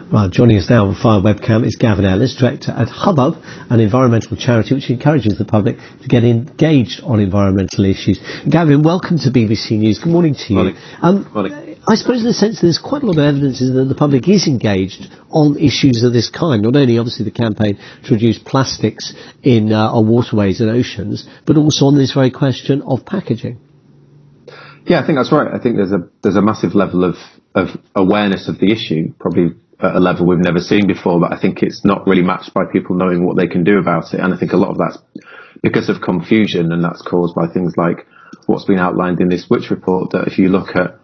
Right, joining us now via webcam is Gavin Ellis, Director at Hubbub, an environmental charity which encourages the public to get engaged on environmental issues. Gavin, welcome to BBC News. Good morning to you. Morning. I suppose in a sense there's quite a lot of evidence that the public is engaged on issues of this kind, not only obviously the campaign to reduce plastics in our waterways and oceans, but also on this very question of packaging. Yeah, I think that's right. I think there's a massive level of awareness of the issue, probably at a level we've never seen before, but I think it's not really matched by people knowing what they can do about it. And I think a lot of that's because of confusion, and that's caused by things like what's been outlined in this Which report, that if you look at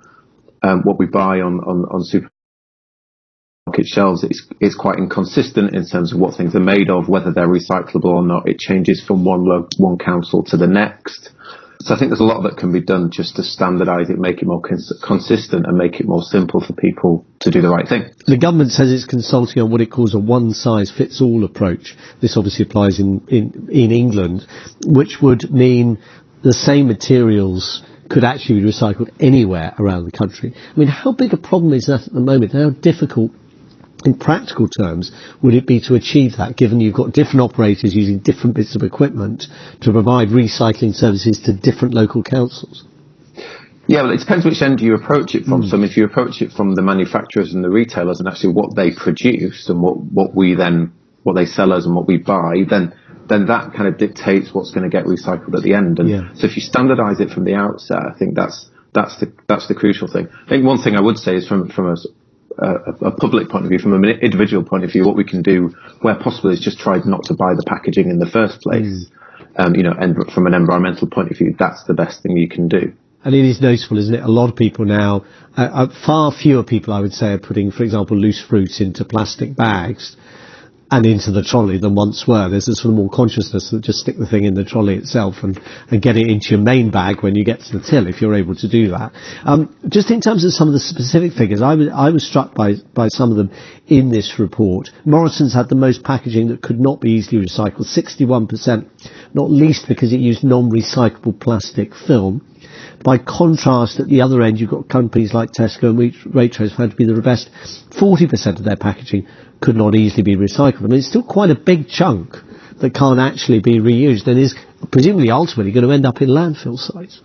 what we buy on supermarket shelves, it's quite inconsistent in terms of what things are made of, whether they're recyclable or not. It changes from one council to the next. So I think there's a lot that can be done just to standardise it, make it more consistent and make it more simple for people to do the right thing. The government says it's consulting on what it calls a one-size-fits-all approach. This obviously applies in England, which would mean the same materials could actually be recycled anywhere around the country. I mean, how big a problem is that at the moment? How difficult, in practical terms, would it be to achieve that, given you've got different operators using different bits of equipment to provide recycling services to different local councils? Yeah, well, it depends which end you approach it from. So if you approach it from the manufacturers and the retailers and actually what they produce and what they sell us and what we buy, then that kind of dictates what's going to get recycled at the end. And so if you standardise it from the outset, I think that's the crucial thing. I think one thing I would say is from a public point of view, from an individual point of view, what we can do where possible is just try not to buy the packaging in the first place. And from an environmental point of view, that's the best thing you can do. And it is noticeable, isn't it? A lot of people now, far fewer people, I would say, are putting, for example, loose fruit into plastic bags and into the trolley than once were. There's a sort of more consciousness that just stick the thing in the trolley itself and get it into your main bag when you get to the till, if you're able to do that. Just in terms of some of the specific figures, I was struck by some of them in this report. Morrison's had the most packaging that could not be easily recycled, 61%, not least because it used non-recyclable plastic film. By contrast, at the other end, you've got companies like Tesco and Waitrose found to be the best. 40% of their packaging could not easily be recycled. I mean, it's still quite a big chunk that can't actually be reused and is presumably ultimately going to end up in landfill sites.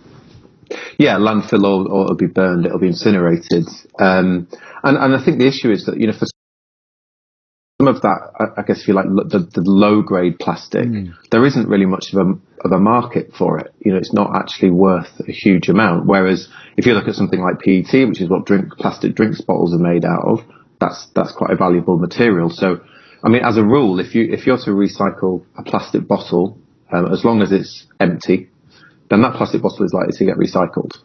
Yeah, landfill or it'll be burned, it'll be incinerated. And I think the issue is that, for some of that, I guess if you like, the low-grade plastic, there isn't really much of a market for it. It's not actually worth a huge amount. Whereas if you look at something like PET, which is what plastic drinks bottles are made out of, that's quite a valuable material. So, I mean, as a rule, if you're to recycle a plastic bottle, as long as it's empty, then that plastic bottle is likely to get recycled,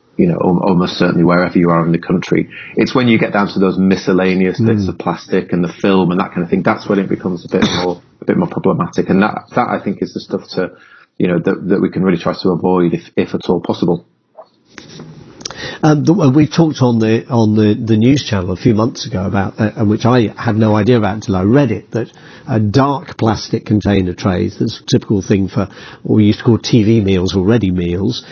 almost certainly wherever you are in the country. It's when you get down to those miscellaneous bits of plastic and the film and that kind of thing, that's when it becomes a bit more problematic. And that I think is the stuff that we can really try to avoid if at all possible. We talked on the news channel a few months ago about, which I had no idea about until I read it, that dark plastic container trays, that's a typical thing for what we used to call TV meals or ready meals,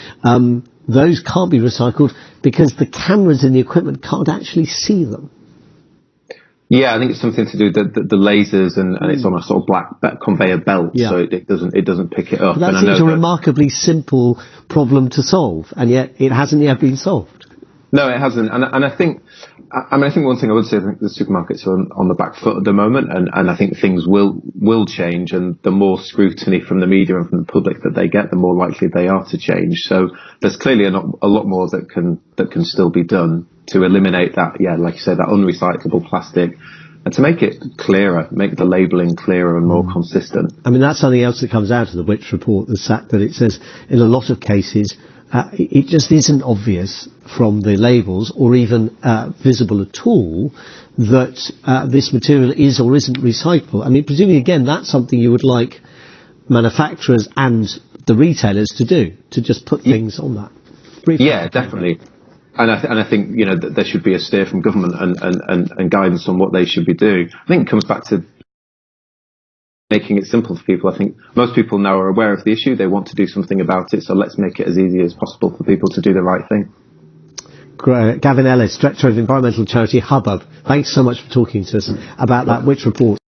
those can't be recycled because the cameras in the equipment can't actually see them. Yeah, I think it's something to do with the lasers and it's on a sort of black conveyor belt, so it doesn't pick it up. But that seems a remarkably simple problem to solve, and yet it hasn't yet been solved. No, it hasn't. And I think one thing I would say, I think the supermarkets are on the back foot at the moment, and I think things will change, and the more scrutiny from the media and from the public that they get, the more likely they are to change. So there's clearly a lot more that can still be done to eliminate that, like you said, that unrecyclable plastic, and to make it clearer, make the labelling clearer and more consistent. I mean, that's something else that comes out of the Which report, that it says in a lot of cases it just isn't obvious from the labels or even visible at all that this material is or isn't recyclable. I mean, presumably, again, that's something you would like manufacturers and the retailers to do, to just put things on that. Yeah, definitely. And I think that there should be a steer from government and guidance on what they should be doing. I think it comes back to making it simple for people. I think most people now are aware of the issue. They want to do something about it. So let's make it as easy as possible for people to do the right thing. Gavin Ellis, Director of Environmental Charity Hubbub. Thanks so much for talking to us about that Which report.